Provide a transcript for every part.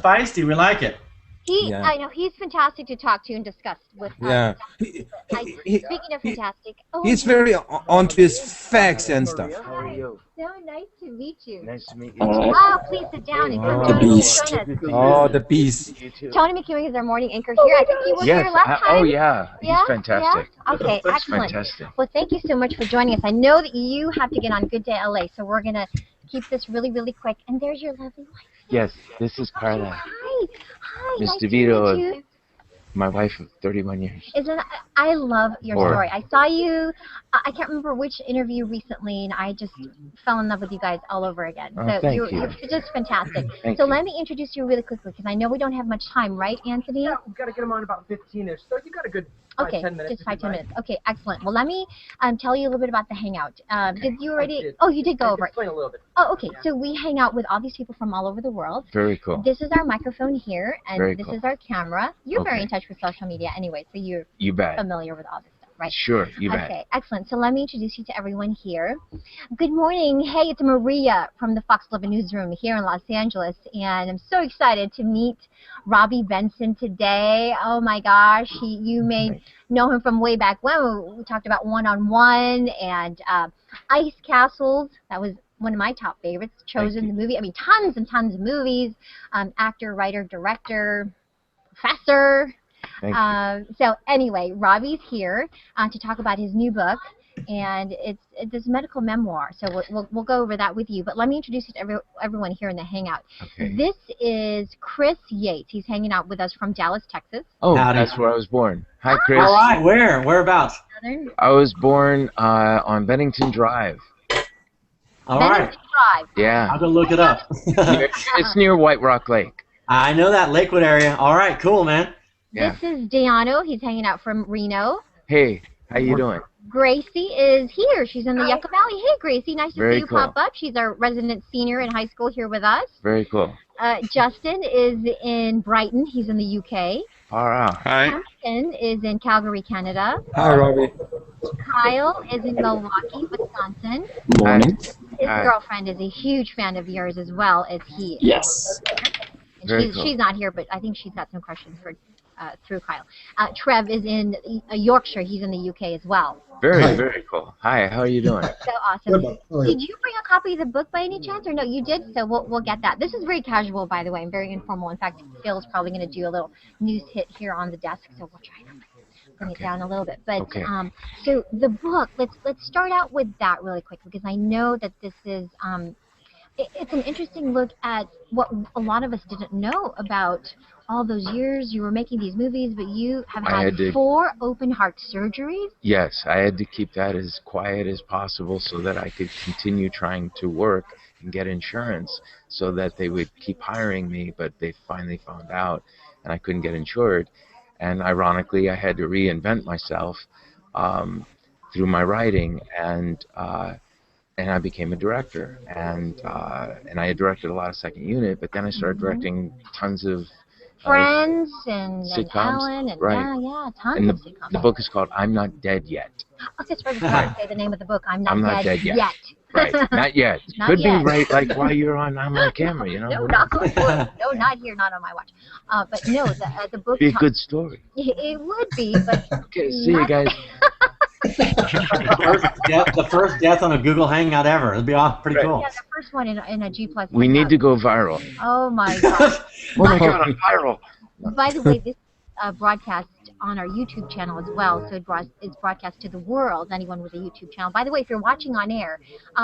feisty. We like it. I know he's fantastic to talk to and discuss with. Yeah. Speaking of fantastic, He's very onto his facts and stuff. How are you? So nice to meet you. Nice to meet you. Wow, please sit down and come join us. Oh, the beast. Tony McEwing is our morning anchor here. I think he was here last time. Oh, yeah. He's fantastic. Yeah? Okay, excellent. Fantastic. Well, thank you so much for joining us. I know that you have to get on Good Day LA, so we're going to keep this really, really quick. And there's your lovely wife. Yes, this is Carla. Hi. Miss Nice DeVito, to meet you. my wife of 31 years. I love your story. I saw you, I can't remember which interview recently, and I just fell in love with you guys all over again. Oh, so you're just fantastic. Thank so you. let me introduce you really quickly, because I know we don't have much time, right, Anthony? Yeah, we've got to get them on about 15-ish, so you got a good 5-10 minutes. Just 5-10 minutes. Okay, excellent. Well, let me tell you a little bit about the Hangout. Did you already? Did. Oh, you did go over it. Explain a little bit. Oh, okay. So we hang out with all these people from all over the world. Very cool. This is our microphone here, and Very this cool. is our camera. You're very Okay. in touch with social media anyway, so you're You bet. familiar with all this stuff, right? Sure, you bet. Okay, excellent. So let me introduce you to everyone here. Good morning. Hey, it's Maria from the Fox 11 Newsroom here in Los Angeles, and I'm so excited to meet Robby Benson today. Oh my gosh, you may know him from way back when. We talked about One-on-One and Ice Castles. That was one of my top favorites. Chosen, the movie. I mean, tons and tons of movies. Actor, writer, director, professor. Thank you. So anyway, Robby's here to talk about his new book, and it's this medical memoir. So we'll go over that with you. But let me introduce you to everyone here in the Hangout. Okay. This is Chris Yates. He's hanging out with us from Dallas, Texas. Oh, Howdy. that's where I was born. Hi, Chris. All right, whereabouts? Southern I was born on Bennington Drive. All Bennington right, Drive. Yeah. I'll go look it up. It's near White Rock Lake. I know that Lakewood area. All right, cool, man. Yeah. This is Deano. He's hanging out from Reno. Hey, how you doing? Gracie is here. She's in the Yucca Valley. Hey, Gracie. Nice to Very see you cool. pop up. She's our resident senior in high school here with us. Very cool. Justin is in Brighton. He's in the UK. All right. Hi. Justin is in Calgary, Canada. Hi, Robby. Kyle is in Milwaukee, Wisconsin. Morning. His Hi. girlfriend is a huge fan of yours as well as he is. Yes. And Very cool. she's not here, but I think she's got some questions for through Kyle. Trev is in Yorkshire. He's in the UK as well. Very cool. Hi, how are you doing? So awesome. Did you bring a copy of the book by any chance, or no? You did. So we'll get that. This is very casual, by the way, and very informal. In fact, Phil's probably going to do a little news hit here on the desk, so we'll try to bring it down a little bit. But Okay. so the book. Let's start out with that really quick, because I know that this is it's an interesting look at what a lot of us didn't know about all those years you were making these movies, but you have I had had to- 4 open heart surgeries. Yes, I had to keep that as quiet as possible so that I could continue trying to work and get insurance so that they would keep hiring me, but they finally found out and I couldn't get insured. And ironically, I had to reinvent myself through my writing, and I became a director. And I had directed a lot of second unit, but then I started directing tons of Friends and sitcoms, Alan and right. yeah, tons and of sitcoms. the book is called I'm Not Dead Yet. Oh, that's right. Before say the name of the book. I'm not dead yet. yet. Right, not yet. Not Could yet. be right, like while you're on my camera, you know. No, Who not, knows? no, not here, not on my watch. But no, the book. Be a good story. It would be, but Okay, see you guys. The first death on a Google Hangout ever. It'd be pretty cool. yeah, the first one in a G plus. We need to go viral. Oh my god! Oh my God, I'm viral. By the way, this broadcast on our YouTube channel as well, so it's broadcast to the world, anyone with a YouTube channel. By the way, if you're watching on air,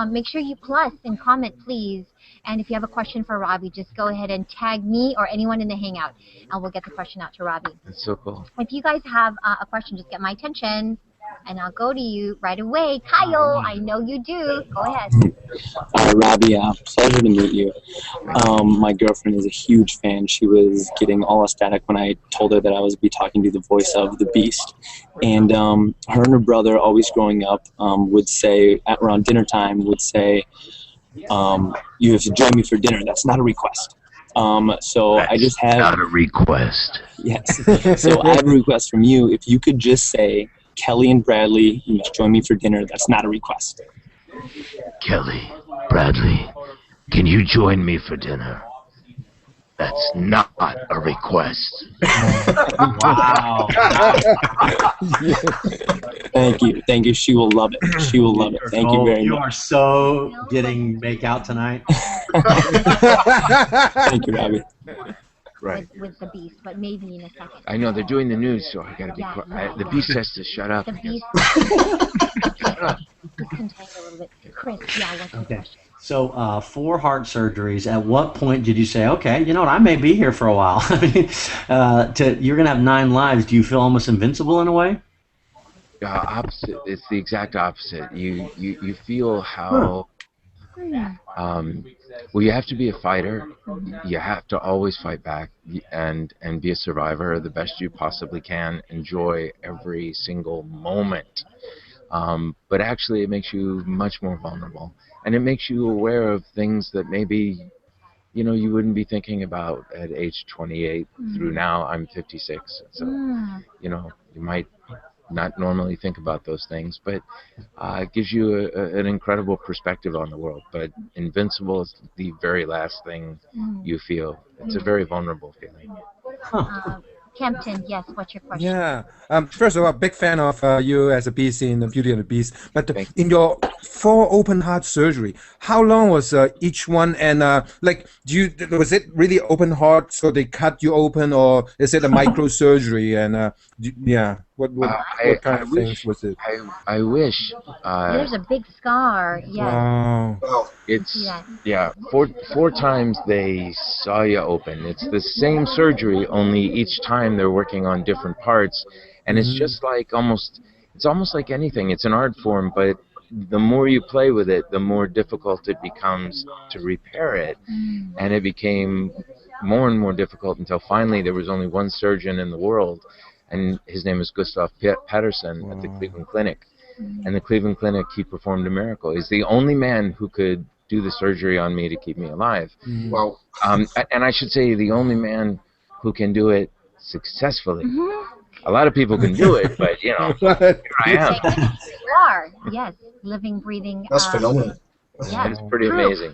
make sure you plus and comment, please. And if you have a question for Robby, just go ahead and tag me or anyone in the Hangout, and we'll get the question out to Robby. That's so cool. If you guys have a question, just get my attention, and I'll go to you right away. Kyle, I know you do. Go ahead. Robby, pleasure to meet you. My girlfriend is a huge fan. She was getting all ecstatic when I told her that I was be talking to the voice of the Beast. And her and her brother, always growing up, would say, around dinner time, would say, you have to join me for dinner. That's not a request. So I just have... Not a request. Yes. So I have a request from you. If you could just say, Kelly and Bradley, you must join me for dinner. That's not a request. Kelly, Bradley, can you join me for dinner? That's not a request. Wow. Thank you. She will love it. She will love it. Thank you very You much. are so getting make out tonight. Thank you, Robby. Right. With the beast, but maybe in a second. I know they're doing the news, so I gotta be quiet. The beast has to shut up. The beast. Shut up. Is contained a little bit. Chris, yeah, what's the question? So 4 heart surgeries. At what point did you say, okay, you know what, I may be here for a while? I mean, you're going to have 9 lives. Do you feel almost invincible in a way? Opposite. It's the exact opposite. You feel how. Well, you have to be a fighter. You have to always fight back and be a survivor the best you possibly can. Enjoy every single moment. But actually, it makes you much more vulnerable, and it makes you aware of things that maybe, you know, you wouldn't be thinking about at age 28 through now. I'm 56, so you know, you might not normally think about those things, but it gives you an incredible perspective on the world. But invincible is the very last thing you feel. It's a very vulnerable feeling. Kempton, yes, what's your question? Yeah. First of all, big fan of you as a beast in the Beauty and the Beast. But in your 4 open heart surgery, how long was each one? And like, was it really open heart? So they cut you open, or is it a microsurgery? And yeah, what kind of things was it? I wish. There's a big scar. Yes. Wow. It's four times they saw you open. It's the same surgery, only each time they're working on different parts, and it's just like it's almost like anything. It's an art form, but the more you play with it, the more difficult it becomes to repair it, and it became more and more difficult until finally there was only one surgeon in the world, and his name is Gustav Patterson at the Cleveland Clinic. And the Cleveland Clinic, he performed a miracle. He's the only man who could do the surgery on me to keep me alive. Wow. And I should say the only man who can do it successfully. A lot of people can do it, but you know, here I am. You are, yes, living, breathing. That's phenomenal. Yeah, It's pretty amazing.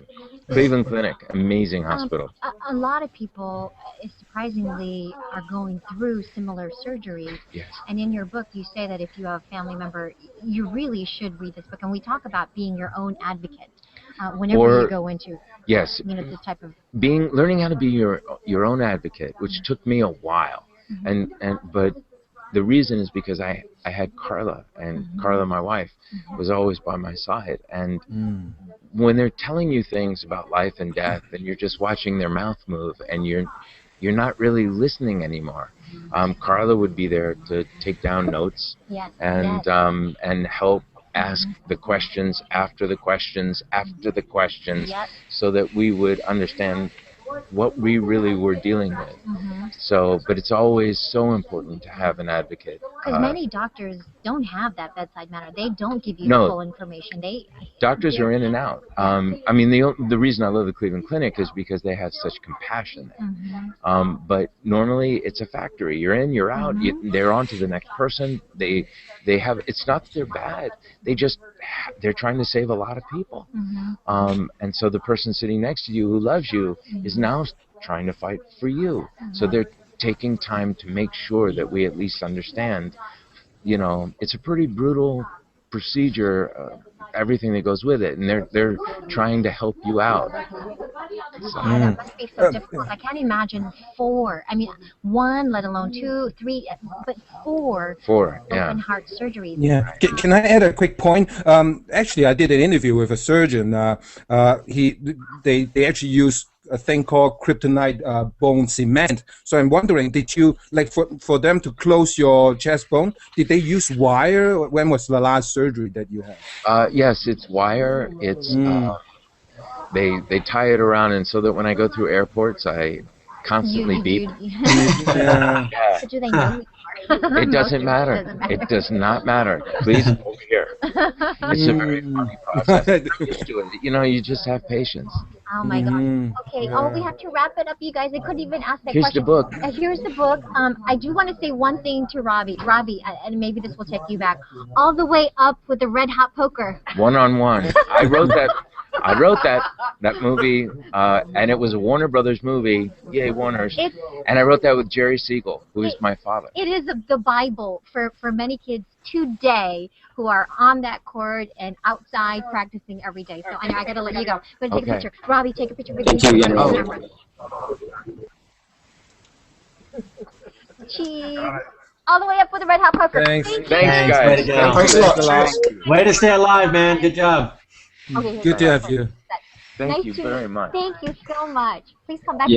Cleveland Clinic, amazing hospital. A lot of people, surprisingly, are going through similar surgeries. Yes. And in your book, you say that if you have a family member, you really should read this book. And we talk about being your own advocate whenever you go into yes, you know, this type of learning how to be your own advocate, which took me a while, but the reason is because I had Carla, and Carla, my wife, was always by my side. And when they're telling you things about life and death, and you're just watching their mouth move, and you're not really listening anymore, Carla would be there to take down notes and help ask the questions after the questions after the questions, so that we would understand what we really were dealing with. So, but it's always so important to have an advocate. Because many doctors don't have that bedside manner. They don't give you full information. Doctors are in and out. I mean, the reason I love the Cleveland Clinic is because they have such compassion there. But normally it's a factory. You're in, you're out. They're on to the next person. They have. It's not that they're bad. They're trying to save a lot of people. And so the person sitting next to you who loves you is now trying to fight for you. So they're taking time to make sure that we at least understand. You know, it's a pretty brutal procedure, everything that goes with it, and they're trying to help you out. So. That must be so difficult. I can't imagine 4. I mean, 1, let alone 2, 3, but 4 open heart surgeries. Yeah. Can I add a quick point? Actually, I did an interview with a surgeon. They actually use a thing called kryptonite bone cement. So I'm wondering, did you, like, for them to close your chest bone, did they use wire? When was the last surgery that you had? Yes, it's wire. It's they tie it around, and so that when I go through airports, I constantly beep. But do they know? It doesn't matter. It does not matter. Please, over here. It's a very funny process. You know, you just have patience. Oh my God. Okay. Oh, we have to wrap it up, you guys. I couldn't even ask that Here's question. the book. Here's the book. I do want to say one thing to Robby. Robby, and maybe this will take you back all the way up with the red hot poker. One-on-one. I wrote I wrote that movie, and it was a Warner Brothers movie. Yay, Warners! And I wrote that with Jerry Siegel, who is my father. It is the Bible for many kids today who are on that court and outside practicing every day. So I know I got to let you go. But take a picture. Robbie, take a picture with me. Thank you again, Robbie. Cheese. All the way up with the red hot pepper. Thanks. Thank you. Thanks, guys. Way to go. Thanks a lot. Way to stay alive, man. Good job. Okay, Good to have you. Thank you very much. Thank you so much. Please come back. Yeah.